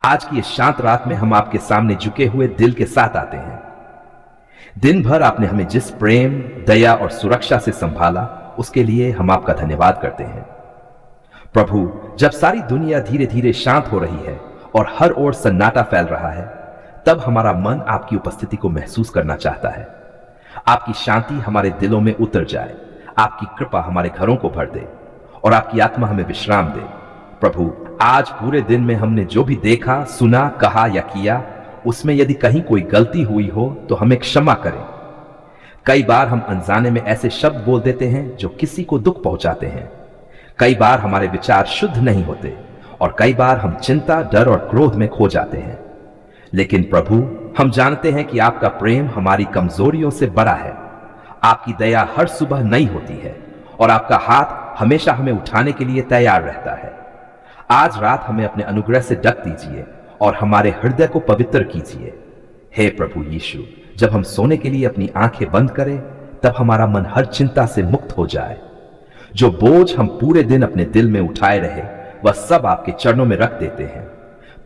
आज की इस शांत रात में हम आपके सामने झुके हुए दिल के साथ आते हैं। दिन भर आपने हमें जिस प्रेम, दया और सुरक्षा से संभाला, उसके लिए हम आपका धन्यवाद करते हैं। प्रभु, जब सारी दुनिया धीरे धीरे शांत हो रही है और हर ओर सन्नाटा फैल रहा है, तब हमारा मन आपकी उपस्थिति को महसूस करना चाहता है। आपकी शांति हमारे दिलों में उतर जाए, आपकी कृपा हमारे घरों को भर दे और आपकी आत्मा हमें विश्राम दे। प्रभु, आज पूरे दिन में हमने जो भी देखा, सुना, कहा या किया, उसमें यदि कहीं कोई गलती हुई हो तो हमें क्षमा करें। कई बार हम अनजाने में ऐसे शब्द बोल देते हैं जो किसी को दुख पहुंचाते हैं। कई बार हमारे विचार शुद्ध नहीं होते और कई बार हम चिंता, डर और क्रोध में खो जाते हैं। लेकिन प्रभु, हम जानते हैं कि आपका प्रेम हमारी कमजोरियों से बड़ा है। आपकी दया हर सुबह नई होती है और आपका हाथ हमेशा हमें उठाने के लिए तैयार रहता है। आज रात हमें अपने अनुग्रह से ढक दीजिए और हमारे हृदय को पवित्र कीजिए। हे प्रभु यीशु, जब हम सोने के लिए अपनी आंखें बंद करें, तब हमारा मन हर चिंता से मुक्त हो जाए। जो बोझ हम पूरे दिन अपने दिल में उठाए रहे, वह सब आपके चरणों में रख देते हैं।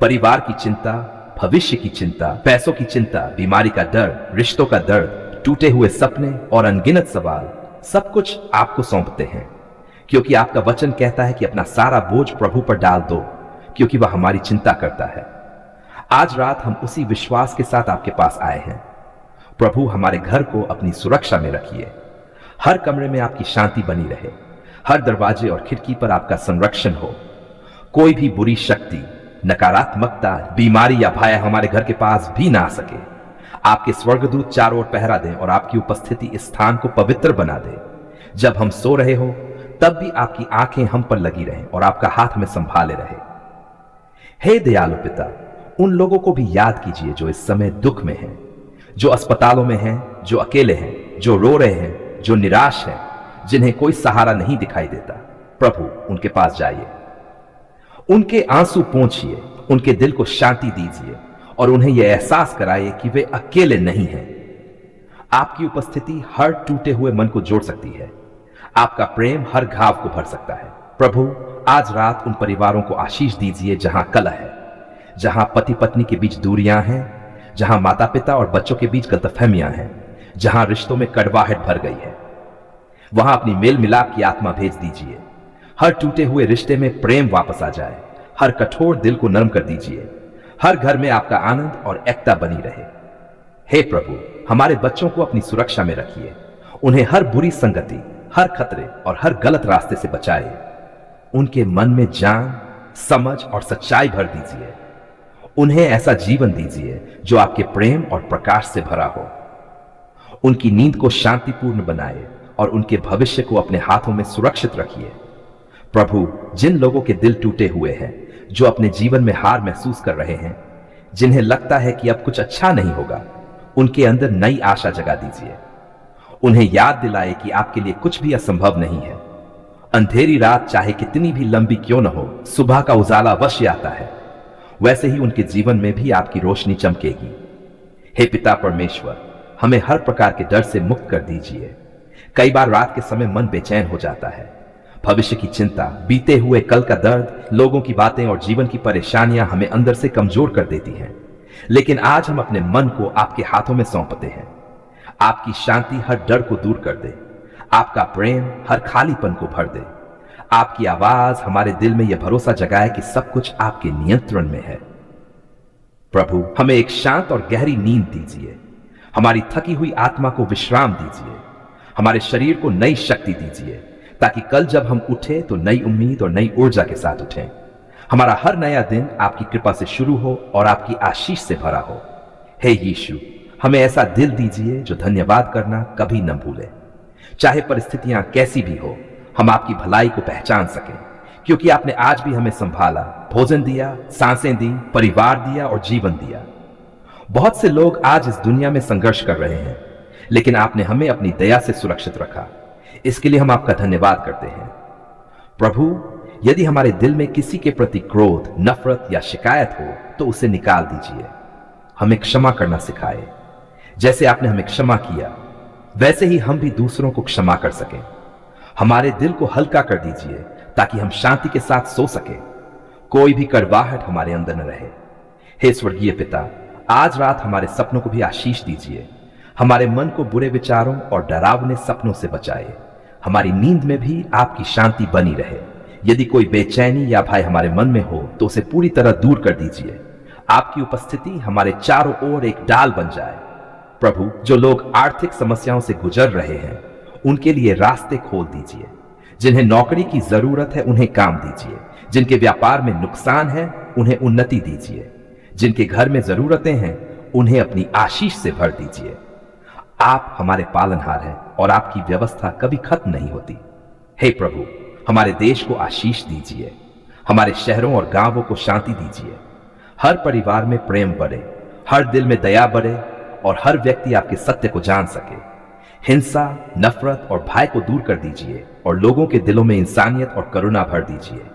परिवार की चिंता, भविष्य की चिंता, पैसों की चिंता, बीमारी का डर, रिश्तों का दर्द, टूटे हुए सपने और अनगिनत सवाल, सब कुछ आपको सौंपते हैं, क्योंकि आपका वचन कहता है कि अपना सारा बोझ प्रभु पर डाल दो, क्योंकि वह हमारी चिंता करता है। आज रात हम उसी विश्वास के साथ आपके पास आए हैं। प्रभु, हमारे घर को अपनी सुरक्षा में रखिए। हर कमरे में आपकी शांति बनी रहे, हर दरवाजे और खिड़की पर आपका संरक्षण हो। कोई भी बुरी शक्ति, नकारात्मकता, बीमारी या भय हमारे घर के पास भी ना आ सके। आपके स्वर्गदूत चारों ओर पहरा दें और आपकी उपस्थिति इस स्थान को पवित्र बना दे। जब हम सो रहे हो, तब भी आपकी आंखें हम पर लगी रहें और आपका हाथ हमें संभाले रहे। हे दयालु पिता, उन लोगों को भी याद कीजिए जो इस समय दुख में हैं, जो अस्पतालों में हैं, जो अकेले हैं, जो रो रहे हैं, जो निराश हैं, जिन्हें कोई सहारा नहीं दिखाई देता। प्रभु, उनके पास जाइए, उनके आंसू पोंछिए, उनके दिल को शांति दीजिए और उन्हें यह एहसास कराइए कि वे अकेले नहीं हैं। आपकी उपस्थिति हर टूटे हुए मन को जोड़ सकती है। आपका प्रेम हर घाव को भर सकता है। प्रभु, आज रात उन परिवारों को आशीष दीजिए जहां कलह है, जहां पति पत्नी के बीच दूरियां हैं, जहां माता पिता और बच्चों के बीच गलतफहमियां हैं, जहां रिश्तों में कड़वाहट भर गई है। वहां अपनी मेल मिलाप की आत्मा भेज दीजिए। हर टूटे हुए रिश्ते में प्रेम वापस आ जाए। हर कठोर दिल को नरम कर दीजिए। हर घर में आपका आनंद और एकता बनी रहे। हे प्रभु, हमारे बच्चों को अपनी सुरक्षा में रखिए। उन्हें हर बुरी संगति, हर खतरे और हर गलत रास्ते से बचाइए। उनके मन में जान, समझ और सच्चाई भर दीजिए। उन्हें ऐसा जीवन दीजिए जो आपके प्रेम और प्रकाश से भरा हो। उनकी नींद को शांतिपूर्ण बनाए और उनके भविष्य को अपने हाथों में सुरक्षित रखिए। प्रभु, जिन लोगों के दिल टूटे हुए हैं, जो अपने जीवन में हार महसूस कर रहे हैं, जिन्हें लगता है कि अब कुछ अच्छा नहीं होगा, उनके अंदर नई आशा जगा दीजिए। उन्हें याद दिलाए कि आपके लिए कुछ भी असंभव नहीं है। अंधेरी रात चाहे कितनी भी लंबी क्यों न हो, सुबह का उजाला अवश्य आता है। वैसे ही उनके जीवन में भी आपकी रोशनी चमकेगी। हे पिता परमेश्वर, हमें हर प्रकार के डर से मुक्त कर दीजिए। कई बार रात के समय मन बेचैन हो जाता है। भविष्य की चिंता, बीते हुए कल का दर्द, लोगों की बातें और जीवन की परेशानियां हमें अंदर से कमजोर कर देती हैं। लेकिन आज हम अपने मन को आपके हाथों में सौंपते हैं। आपकी शांति हर डर को दूर कर दे। आपका प्रेम हर खालीपन को भर दे। आपकी आवाज हमारे दिल में यह भरोसा जगाए कि सब कुछ आपके नियंत्रण में है। प्रभु, हमें एक शांत और गहरी नींद दीजिए। हमारी थकी हुई आत्मा को विश्राम दीजिए। हमारे शरीर को नई शक्ति दीजिए, ताकि कल जब हम उठे तो नई उम्मीद और नई ऊर्जा के साथ उठें। हमारा हर नया दिन आपकी कृपा से शुरू हो और आपकी आशीष से भरा हो। हे यीशु, हमें ऐसा दिल दीजिए जो धन्यवाद करना कभी न भूले। चाहे परिस्थितियां कैसी भी हो, हम आपकी भलाई को पहचान सकें, क्योंकि आपने आज भी हमें संभाला, भोजन दिया, सांसें दी, परिवार दिया और जीवन दिया। बहुत से लोग आज इस दुनिया में संघर्ष कर रहे हैं, लेकिन आपने हमें अपनी दया से सुरक्षित रखा। इसके लिए हम आपका धन्यवाद करते हैं। प्रभु, यदि हमारे दिल में किसी के प्रति क्रोध, नफरत या शिकायत हो, तो उसे निकाल दीजिए। हमें क्षमा करना सिखाए। जैसे आपने हमें क्षमा किया, वैसे ही हम भी दूसरों को क्षमा कर सकें। हमारे दिल को हल्का कर दीजिए, ताकि हम शांति के साथ सो सके। कोई भी कड़वाहट हमारे अंदर न रहे। हे स्वर्गीय पिता, आज रात हमारे सपनों को भी आशीष दीजिए। हमारे मन को बुरे विचारों और डरावने सपनों से बचाए। हमारी नींद में भी आपकी शांति बनी रहे। यदि कोई बेचैनी या भय हमारे मन में हो तो उसे पूरी तरह दूर कर दीजिए। आपकी उपस्थिति हमारे चारों ओर एक डाल बन जाए। प्रभु, जो लोग आर्थिक समस्याओं से गुजर रहे हैं उनके लिए रास्ते खोल दीजिए। जिन्हें नौकरी की जरूरत है उन्हें काम दीजिए। जिनके व्यापार में नुकसान है उन्हें उन्नति दीजिए। जिनके घर में जरूरतें हैं उन्हें अपनी आशीष से भर दीजिए। आप हमारे पालनहार हैं और आपकी व्यवस्था कभी खत्म नहीं होती। हे प्रभु, हमारे देश को आशीष दीजिए। हमारे शहरों और गांवों को शांति दीजिए। हर परिवार में प्रेम बढ़े, हर दिल में दया बढ़े और हर व्यक्ति आपके सत्य को जान सके। हिंसा, नफरत और भय को दूर कर दीजिए और लोगों के दिलों में इंसानियत और करुणा भर दीजिए।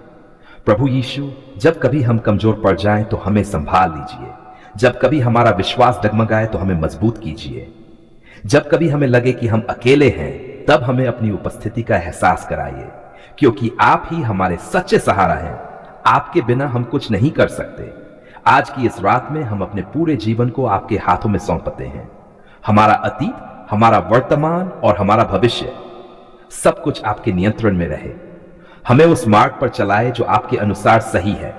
प्रभु यीशु, जब कभी हम कमजोर पड़ जाएं तो हमें संभाल लीजिए। जब कभी हमारा विश्वास डगमगाए तो हमें मजबूत कीजिए। जब कभी हमें लगे कि हम अकेले हैं तब हमें अपनी उपस्थिति का एहसास कराइए, क्योंकि आप ही हमारे सच्चे सहारा हैं। आपके बिना हम कुछ नहीं कर सकते। आज की इस रात में हम अपने पूरे जीवन को आपके हाथों में सौंपते हैं। हमारा अतीत, हमारा वर्तमान और हमारा भविष्य, सब कुछ आपके नियंत्रण में रहे। हमें उस मार्ग पर चलाए जो आपके अनुसार सही है।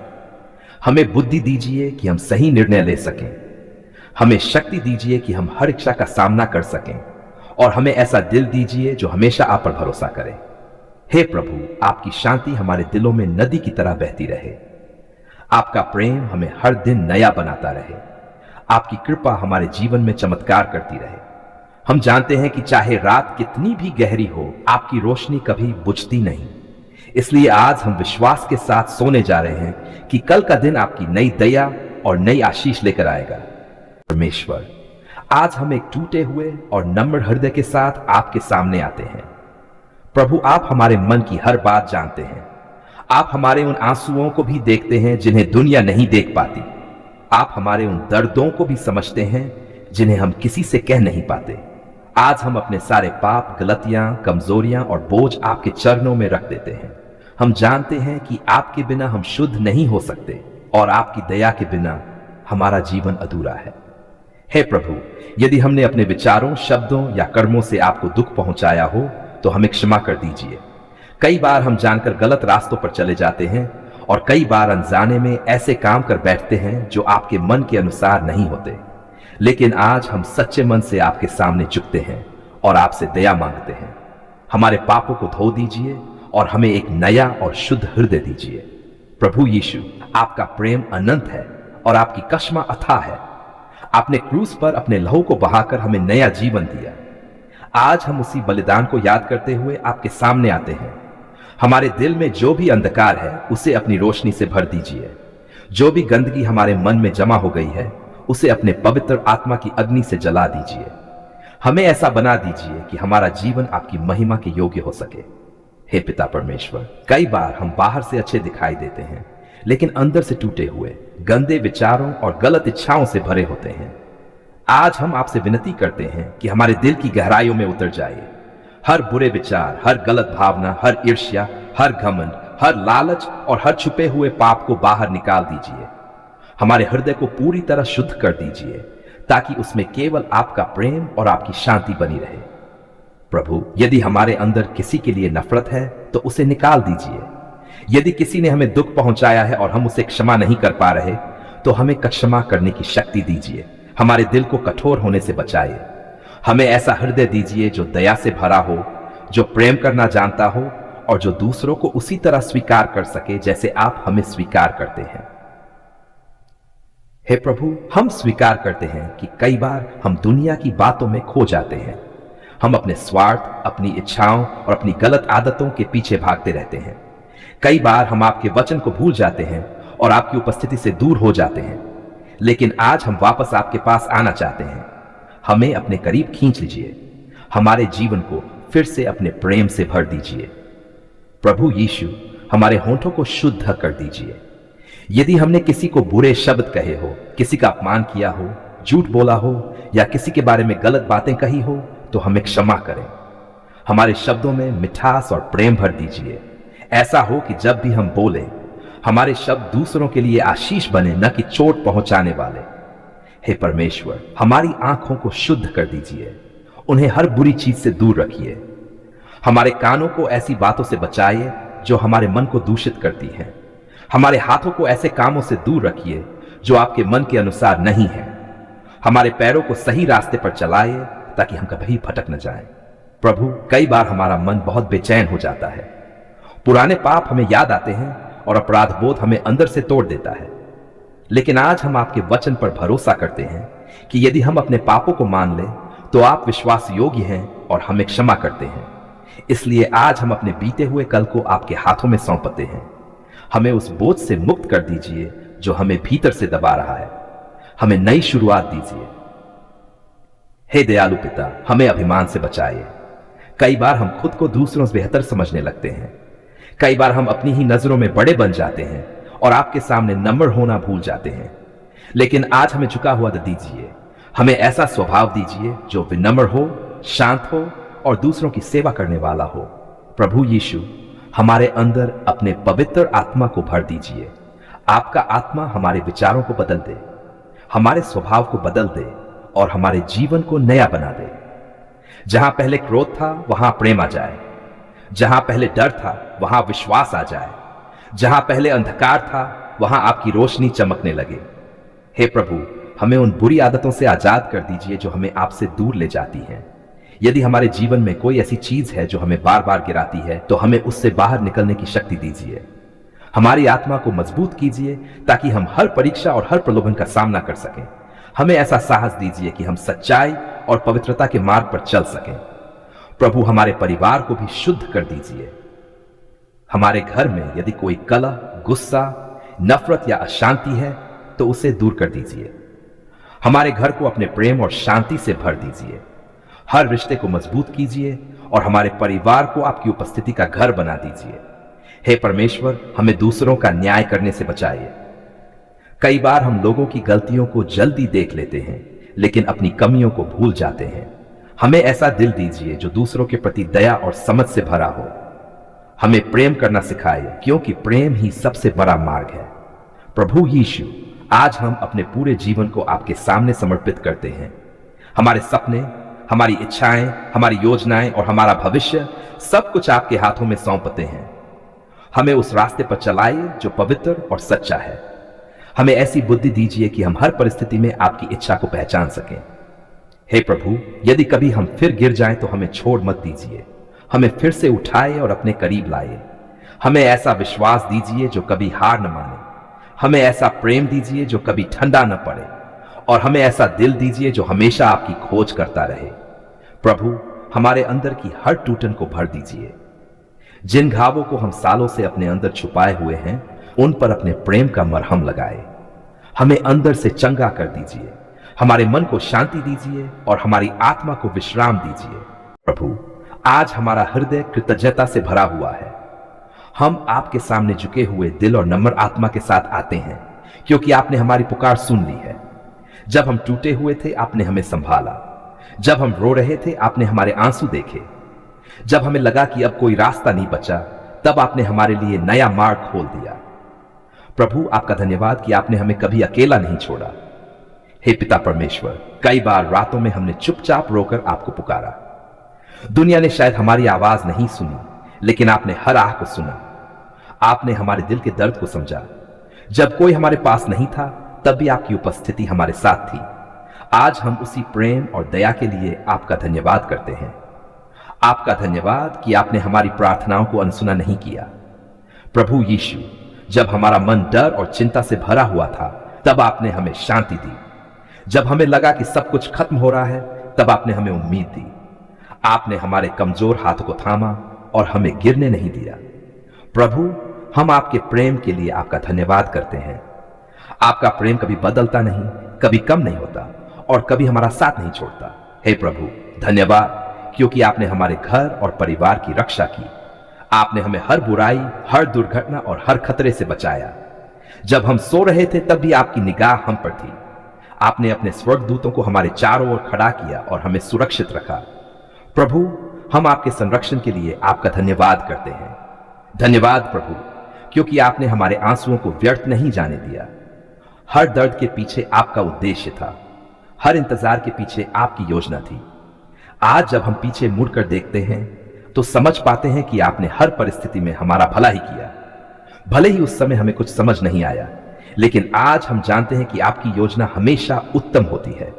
हमें बुद्धि दीजिए कि हम सही निर्णय ले सकें। हमें शक्ति दीजिए कि हम हर इच्छा का सामना कर सकें और हमें ऐसा दिल दीजिए जो हमेशा आप पर भरोसा करे। हे प्रभु, आपकी शांति हमारे दिलों में नदी की तरह बहती रहे। आपका प्रेम हमें हर दिन नया बनाता रहे। आपकी कृपा हमारे जीवन में चमत्कार करती रहे। हम जानते हैं कि चाहे रात कितनी भी गहरी हो, आपकी रोशनी कभी बुझती नहीं। इसलिए आज हम विश्वास के साथ सोने जा रहे हैं कि कल का दिन आपकी नई दया और नई आशीष लेकर आएगा। परमेश्वर, आज हम एक टूटे हुए और नम्र हृदय के साथ आपके सामने आते हैं। प्रभु, आप हमारे मन की हर बात जानते हैं। आप हमारे उन आंसुओं को भी देखते हैं जिन्हें दुनिया नहीं देख पाती। आप हमारे उन दर्दों को भी समझते हैं जिन्हें हम किसी से कह नहीं पाते। आज हम अपने सारे पाप, गलतियां, कमजोरियां और बोझ आपके चरणों में रख देते हैं। हम जानते हैं कि आपके बिना हम शुद्ध नहीं हो सकते और आपकी दया के बिना हमारा जीवन अधूरा है। हे प्रभु, यदि हमने अपने विचारों, शब्दों या कर्मों से आपको दुख पहुंचाया हो तो हमें क्षमा कर दीजिए। कई बार हम जानकर गलत रास्तों पर चले जाते हैं और कई बार अनजाने में ऐसे काम कर बैठते हैं जो आपके मन के अनुसार नहीं होते। लेकिन आज हम सच्चे मन से आपके सामने झुकते हैं और आपसे दया मांगते हैं। हमारे पापों को धो दीजिए और हमें एक नया और शुद्ध हृदय दीजिए। प्रभु यीशु, आपका प्रेम अनंत है और आपकी कष्मा अथाह है। आपने क्रूस पर अपने लहू को बहाकर हमें नया जीवन दिया। आज हम उसी बलिदान को याद करते हुए आपके सामने आते हैं। हमारे दिल में जो भी अंधकार है उसे अपनी रोशनी से भर दीजिए। जो भी गंदगी हमारे मन में जमा हो गई है उसे अपने पवित्र आत्मा की अग्नि से जला दीजिए। हमें ऐसा बना दीजिए कि हमारा जीवन आपकी महिमा के योग्य हो सके। हे पिता परमेश्वर, कई बार हम बाहर से अच्छे दिखाई देते हैं लेकिन अंदर से टूटे हुए, गंदे विचारों और गलत इच्छाओं से भरे होते हैं। आज हम आपसे विनती करते हैं कि हमारे दिल की गहराइयों में उतर जाइए। हर बुरे विचार, हर गलत भावना, हर ईर्ष्या, हर घमंड, हर लालच और हर छुपे हुए पाप को बाहर निकाल दीजिए। हमारे हृदय को पूरी तरह शुद्ध कर दीजिए ताकि उसमें केवल आपका प्रेम और आपकी शांति बनी रहे। प्रभु, यदि हमारे अंदर किसी के लिए नफरत है तो उसे निकाल दीजिए। यदि किसी ने हमें दुख पहुंचाया है और हम उसे क्षमा नहीं कर पा रहे तो हमें क्षमा करने की शक्ति दीजिए। हमारे दिल को कठोर होने से बचाइए। हमें ऐसा हृदय दीजिए जो दया से भरा हो, जो प्रेम करना जानता हो और जो दूसरों को उसी तरह स्वीकार कर सके जैसे आप हमें स्वीकार करते हैं। हे प्रभु, हम स्वीकार करते हैं कि कई बार हम दुनिया की बातों में खो जाते हैं। हम अपने स्वार्थ, अपनी इच्छाओं और अपनी गलत आदतों के पीछे भागते रहते हैं। कई बार हम आपके वचन को भूल जाते हैं और आपकी उपस्थिति से दूर हो जाते हैं। लेकिन आज हम वापस आपके पास आना चाहते हैं। हमें अपने करीब खींच लीजिए। हमारे जीवन को फिर से अपने प्रेम से भर दीजिए। प्रभु यीशु, हमारे होंठों को शुद्ध कर दीजिए। यदि हमने किसी को बुरे शब्द कहे हो, किसी का अपमान किया हो, झूठ बोला हो या किसी के बारे में गलत बातें कही हो तो हमें क्षमा करें। हमारे शब्दों में मिठास और प्रेम भर दीजिए। ऐसा हो कि जब भी हम बोलें हमारे शब्द दूसरों के लिए आशीष बने, न कि चोट पहुंचाने वाले। हे परमेश्वर, हमारी आंखों को शुद्ध कर दीजिए, उन्हें हर बुरी चीज से दूर रखिए। हमारे कानों को ऐसी बातों से बचाइए जो हमारे मन को दूषित करती हैं। हमारे हाथों को ऐसे कामों से दूर रखिए जो आपके मन के अनुसार नहीं है। हमारे पैरों को सही रास्ते पर चलाइए ताकि हम कभी भटक न जाएं। प्रभु, कई बार हमारा मन बहुत बेचैन हो जाता है। पुराने पाप हमें याद आते हैं और अपराध बोध हमें अंदर से तोड़ देता है। लेकिन आज हम आपके वचन पर भरोसा करते हैं कि यदि हम अपने पापों को मान लें तो आप विश्वास योग्य हैं और हमें क्षमा करते हैं। इसलिए आज हम अपने बीते हुए कल को आपके हाथों में सौंपते हैं। हमें उस बोझ से मुक्त कर दीजिए जो हमें भीतर से दबा रहा है। हमें नई शुरुआत दीजिए। हे दयालु पिता, हमें अभिमान से बचाइए। कई बार हम खुद को दूसरों से बेहतर समझने लगते हैं। कई बार हम अपनी ही नजरों में बड़े बन जाते हैं और आपके सामने नम्र होना भूल जाते हैं। लेकिन आज हमें झुका हुआ दीजिए। हमें ऐसा स्वभाव दीजिए जो विनम्र हो, शांत हो और दूसरों की सेवा करने वाला हो। प्रभु यीशु, हमारे अंदर अपने पवित्र आत्मा को भर दीजिए। आपका आत्मा हमारे विचारों को बदल दे, हमारे स्वभाव को बदल दे और हमारे जीवन को नया बना दे। जहां पहले क्रोध था वहां प्रेम आ जाए। जहां पहले डर था वहां विश्वास आ जाए। जहां पहले अंधकार था वहां आपकी रोशनी चमकने लगे। हे प्रभु, हमें उन बुरी आदतों से आजाद कर दीजिए जो हमें आपसे दूर ले जाती हैं। यदि हमारे जीवन में कोई ऐसी चीज है जो हमें बार बार गिराती है तो हमें उससे बाहर निकलने की शक्ति दीजिए। हमारी आत्मा को मजबूत कीजिए ताकि हम हर परीक्षा और हर प्रलोभन का सामना कर सकें। हमें ऐसा साहस दीजिए कि हम सच्चाई और पवित्रता के मार्ग पर चल सकें। प्रभु, हमारे परिवार को भी शुद्ध कर दीजिए। हमारे घर में यदि कोई कलह, गुस्सा, नफरत या अशांति है तो उसे दूर कर दीजिए। हमारे घर को अपने प्रेम और शांति से भर दीजिए। हर रिश्ते को मजबूत कीजिए और हमारे परिवार को आपकी उपस्थिति का घर बना दीजिए। हे परमेश्वर, हमें दूसरों का न्याय करने से बचाइए। कई बार हम लोगों की गलतियों को जल्दी देख लेते हैं लेकिन अपनी कमियों को भूल जाते हैं। हमें ऐसा दिल दीजिए जो दूसरों के प्रति दया और समझ से भरा हो। हमें प्रेम करना सिखाइए क्योंकि प्रेम ही सबसे बड़ा मार्ग है। प्रभु यीशु, आज हम अपने पूरे जीवन को आपके सामने समर्पित करते हैं। हमारे सपने, हमारी इच्छाएं, हमारी योजनाएं और हमारा भविष्य सब कुछ आपके हाथों में सौंपते हैं। हमें उस रास्ते पर चलाइए जो पवित्र और सच्चा है। हमें ऐसी बुद्धि दीजिए कि हम हर परिस्थिति में आपकी इच्छा को पहचान सकें। हे प्रभु, यदि कभी हम फिर गिर जाएं तो हमें छोड़ मत दीजिए। हमें फिर से उठाए और अपने करीब लाए। हमें ऐसा विश्वास दीजिए जो कभी हार न माने। हमें ऐसा प्रेम दीजिए जो कभी ठंडा न पड़े और हमें ऐसा दिल दीजिए जो हमेशा आपकी खोज करता रहे। प्रभु, हमारे अंदर की हर टूटन को भर दीजिए। जिन घावों को हम सालों से अपने अंदर छुपाए हुए हैं उन पर अपने प्रेम का मरहम लगाए। हमें अंदर से चंगा कर दीजिए। हमारे मन को शांति दीजिए और हमारी आत्मा को विश्राम दीजिए। प्रभु, आज हमारा हृदय कृतज्ञता से भरा हुआ है। हम आपके सामने झुके हुए दिल और नम्र आत्मा के साथ आते हैं क्योंकि आपने हमारी पुकार सुन ली है। जब हम टूटे हुए थे आपने हमें संभाला। जब हम रो रहे थे आपने हमारे आंसू देखे। जब हमें लगा कि अब कोई रास्ता नहीं बचा तब आपने हमारे लिए नया मार्ग खोल दिया। प्रभु, आपका धन्यवाद कि आपने हमें कभी अकेला नहीं छोड़ा। हे पिता परमेश्वर, कई बार रातों में हमने चुपचाप रोकर आपको पुकारा। दुनिया ने शायद हमारी आवाज नहीं सुनी लेकिन आपने हर आह को सुना। आपने हमारे दिल के दर्द को समझा। जब कोई हमारे पास नहीं था तब भी आपकी उपस्थिति हमारे साथ थी। आज हम उसी प्रेम और दया के लिए आपका धन्यवाद करते हैं। आपका धन्यवाद कि आपने हमारी प्रार्थनाओं को अनसुना नहीं किया। प्रभु यीशु, जब हमारा मन डर और चिंता से भरा हुआ था तब आपने हमें शांति दी। जब हमें लगा कि सब कुछ खत्म हो रहा है तब आपने हमें उम्मीद दी। आपने हमारे कमजोर हाथों को थामा और हमें गिरने नहीं दिया। प्रभु, हम आपके प्रेम के लिए आपका धन्यवाद करते हैं। आपका प्रेम कभी बदलता नहीं, कभी कम नहीं होता और कभी हमारा साथ नहीं छोड़ता। हे प्रभु, धन्यवाद क्योंकि आपने हमारे घर और परिवार की रक्षा की। आपने हमें हर बुराई, हर दुर्घटना और हर खतरे से बचाया। जब हम सो रहे थे तब भी आपकी निगाह हम पर थी। आपने अपने स्वर्गदूतों को हमारे चारों ओर खड़ा किया और हमें सुरक्षित रखा। प्रभु, हम आपके संरक्षण के लिए आपका धन्यवाद करते हैं। धन्यवाद प्रभु, क्योंकि आपने हमारे आंसुओं को व्यर्थ नहीं जाने दिया। हर दर्द के पीछे आपका उद्देश्य था, हर इंतजार के पीछे आपकी योजना थी। आज जब हम पीछे मुड़कर देखते हैं तो समझ पाते हैं कि आपने हर परिस्थिति में हमारा भला ही किया। भले ही उस समय हमें कुछ समझ नहीं आया, लेकिन आज हम जानते हैं कि आपकी योजना हमेशा उत्तम होती है।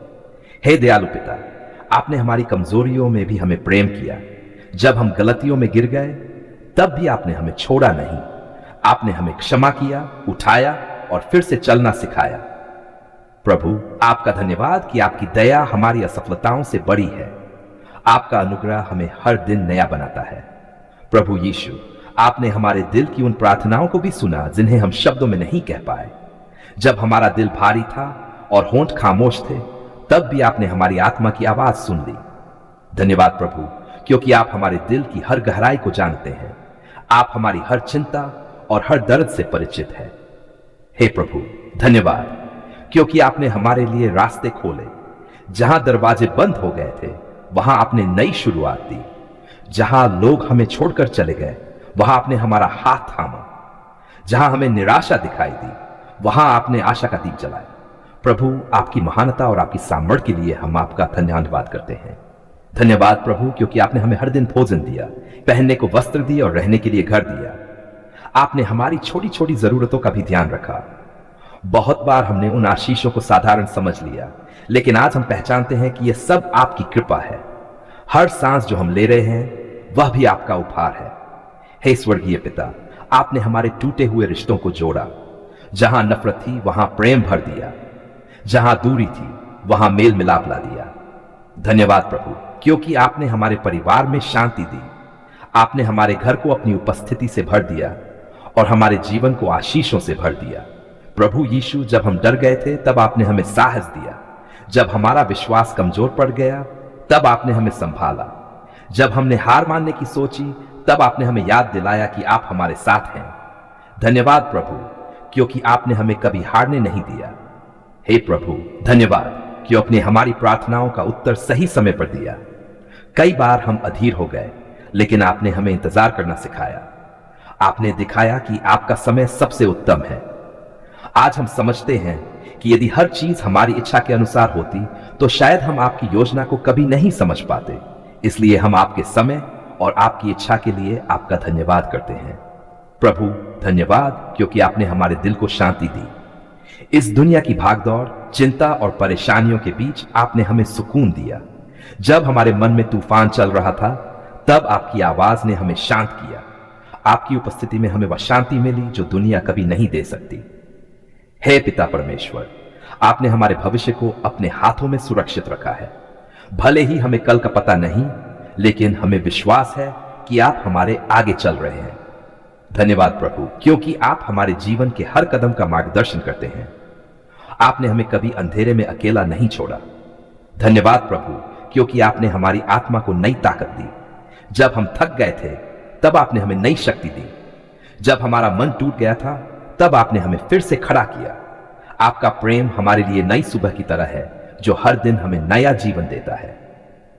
हे दयालु पिता, आपने हमारी कमजोरियों में भी हमें प्रेम किया। जब हम गलतियों में गिर गए तब भी आपने हमें छोड़ा नहीं। आपने हमें क्षमा किया, उठाया और फिर से चलना सिखाया। प्रभु, आपका धन्यवाद कि आपकी दया हमारी असफलताओं से बड़ी है। आपका अनुग्रह हमें हर दिन नया बनाता है। प्रभु यीशु, आपने हमारे दिल की उन प्रार्थनाओं को भी सुना जिन्हें हम शब्दों में नहीं कह पाए। जब हमारा दिल भारी था और होंठ खामोश थे, तब भी आपने हमारी आत्मा की आवाज सुन ली। धन्यवाद प्रभु, क्योंकि आप हमारे दिल की हर गहराई को जानते हैं। आप हमारी हर चिंता और हर दर्द से परिचित हैं। हे प्रभु, धन्यवाद क्योंकि आपने हमारे लिए रास्ते खोले। जहां दरवाजे बंद हो गए थे, वहां आपने नई शुरुआत दी। जहां लोग हमें छोड़कर चले गए, वहां आपने हमारा हाथ थामा। जहां हमें निराशा दिखाई दी, वहां आपने आशा का दीप जलाया। प्रभु, आपकी महानता और आपकी सामर्थ्य के लिए हम आपका धन्यवाद करते हैं। धन्यवाद प्रभु, क्योंकि आपने हमें हर दिन भोजन दिया, पहनने को वस्त्र दिए और रहने के लिए घर दिया। आपने हमारी छोटी छोटी जरूरतों का भी ध्यान रखा। बहुत बार हमने उन आशीषों को साधारण समझ लिया, लेकिन आज हम पहचानते हैं कि यह सब आपकी कृपा है। हर सांस जो हम ले रहे हैं, वह भी आपका उपहार है। हे स्वर्गीय पिता, आपने हमारे टूटे हुए रिश्तों को जोड़ा। जहां नफरत थी, वहां प्रेम भर दिया। जहां दूरी थी, वहां मेल मिलाप ला दिया। धन्यवाद प्रभु, क्योंकि आपने हमारे परिवार में शांति दी। आपने हमारे घर को अपनी उपस्थिति से भर दिया और हमारे जीवन को आशीषों से भर दिया। प्रभु यीशु, जब हम डर गए थे, तब आपने हमें साहस दिया। जब हमारा विश्वास कमजोर पड़ गया, तब आपने हमें संभाला। जब हमने हार मानने की सोची, तब आपने हमें याद दिलाया कि आप हमारे साथ हैं। धन्यवाद प्रभु, क्योंकि आपने हमें कभी हारने नहीं दिया। हे प्रभु, धन्यवाद कि आपने हमारी प्रार्थनाओं का उत्तर सही समय पर दिया। कई बार हम अधीर हो गए, लेकिन आपने हमें इंतजार करना सिखाया। आपने दिखाया कि आपका समय सबसे उत्तम है। आज हम समझते हैं कि यदि हर चीज हमारी इच्छा के अनुसार होती, तो शायद हम आपकी योजना को कभी नहीं समझ पाते। इसलिए हम आपके समय और आपकी इच्छा के लिए आपका धन्यवाद करते हैं। प्रभु, धन्यवाद क्योंकि आपने हमारे दिल को शांति दी। इस दुनिया की भागदौड़, चिंता और परेशानियों के बीच आपने हमें सुकून दिया। जब हमारे मन में तूफान चल रहा था, तब आपकी आवाज ने हमें शांत किया। आपकी उपस्थिति में हमें वह शांति मिली जो दुनिया कभी नहीं दे सकती। हे पिता परमेश्वर, आपने हमारे भविष्य को अपने हाथों में सुरक्षित रखा है। भले ही हमें कल का पता नहीं, लेकिन हमें विश्वास है कि आप हमारे आगे चल रहे हैं। धन्यवाद प्रभु, क्योंकि आप हमारे जीवन के हर कदम का मार्गदर्शन करते हैं। आपने हमें कभी अंधेरे में अकेला नहीं छोड़ा। धन्यवाद प्रभु, क्योंकि आपने हमारी आत्मा को नई ताकत दी। जब हम थक गए थे, तब आपने हमें नई शक्ति दी। जब हमारा मन टूट गया था, तब आपने हमें फिर से खड़ा किया। आपका प्रेम हमारे लिए नई सुबह की तरह है, जो हर दिन हमें नया जीवन देता है।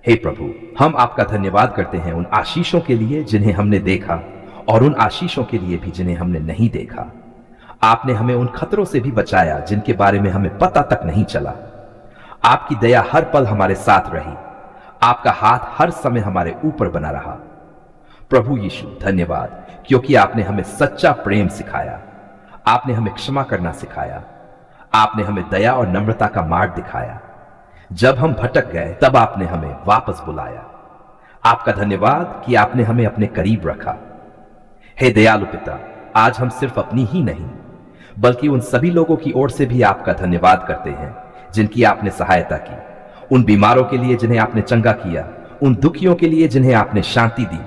हे प्रभु, हम आपका धन्यवाद करते हैं उन आशीषों के लिए जिन्हें हमने देखा और उन आशीषों के लिए भी जिन्हें हमने नहीं देखा। आपने हमें उन खतरों से भी बचाया जिनके बारे में हमें पता तक नहीं चला। आपकी दया हर पल हमारे साथ रही। आपका हाथ हर समय हमारे ऊपर बना रहा। प्रभु यीशु, धन्यवाद क्योंकि आपने हमें सच्चा प्रेम सिखाया। आपने हमें क्षमा करना सिखाया। आपने हमें दया और नम्रता का मार्ग दिखाया। जब हम भटक गए, तब आपने हमें वापस बुलाया। आपका धन्यवाद कि आपने हमें अपने करीब रखा। हे दयालु पिता, आज हम सिर्फ अपनी ही नहीं, बल्कि उन सभी लोगों की ओर से भी आपका धन्यवाद करते हैं जिनकी आपने सहायता की। उन बीमारों के लिए जिन्हें आपने चंगा किया, उन दुखियों के लिए जिन्हें आपने शांति दी,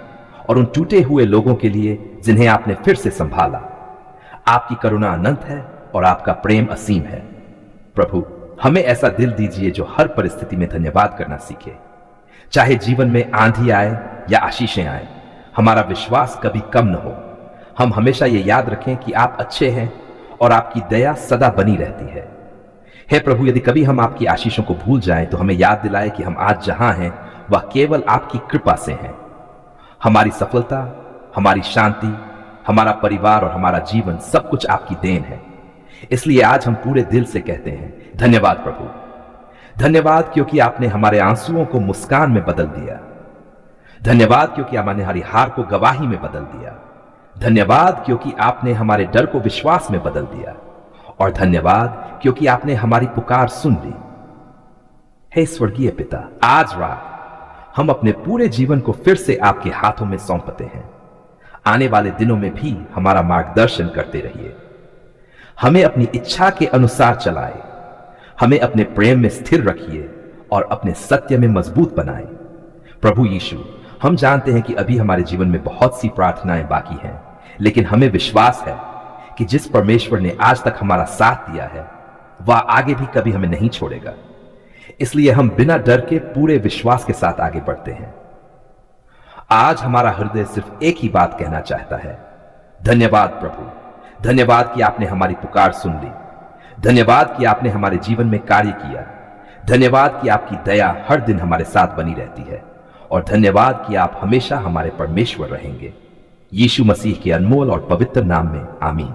और उन टूटे हुए लोगों के लिए जिन्हें आपने फिर से संभाला। आपकी करुणा अनंत है और आपका प्रेम असीम है। प्रभु, हमें ऐसा दिल दीजिए जो हर परिस्थिति में धन्यवाद करना सीखे। चाहे जीवन में आंधी आए या आशीषें आए, हमारा विश्वास कभी कम न हो। हम हमेशा ये याद रखें कि आप अच्छे हैं और आपकी दया सदा बनी रहती है। हे प्रभु, यदि कभी हम आपकी आशीषों को भूल जाएं, तो हमें याद दिलाए कि हम आज जहां हैं वह केवल आपकी कृपा से हैं। हमारी सफलता, हमारी शांति हमारा परिवार और हमारा जीवन सब कुछ आपकी देन है। इसलिए आज हम पूरे दिल से कहते हैं धन्यवाद प्रभु। धन्यवाद क्योंकि आपने हमारे आंसुओं को मुस्कान में बदल दिया। धन्यवाद क्योंकि आपने हमारी हार को गवाही में बदल दिया। धन्यवाद क्योंकि आपने हमारे डर को विश्वास में बदल दिया। और धन्यवाद क्योंकि आपने हमारी पुकार सुन ली। हे स्वर्गीय पिता, आज रात हम अपने पूरे जीवन को फिर से आपके हाथों में सौंपते हैं। आने वाले दिनों में भी हमारा मार्गदर्शन करते रहिए। हमें अपनी इच्छा के अनुसार चलाए, हमें अपने प्रेम में स्थिर रखिए और अपने सत्य में मजबूत बनाए। प्रभु यीशु, हम जानते हैं कि अभी हमारे जीवन में बहुत सी प्रार्थनाएं बाकी हैं, लेकिन हमें विश्वास है कि जिस परमेश्वर ने आज तक हमारा साथ दिया है वह आगे भी कभी हमें नहीं छोड़ेगा। इसलिए हम बिना डर के पूरे विश्वास के साथ आगे बढ़ते हैं। आज हमारा हृदय सिर्फ एक ही बात कहना चाहता है, धन्यवाद प्रभु। धन्यवाद कि आपने हमारी पुकार सुन ली। धन्यवाद कि आपने हमारे जीवन में कार्य किया। धन्यवाद कि आपकी दया हर दिन हमारे साथ बनी रहती है। और धन्यवाद कि आप हमेशा हमारे परमेश्वर रहेंगे। यीशु मसीह के अनमोल और पवित्र नाम में आमीन।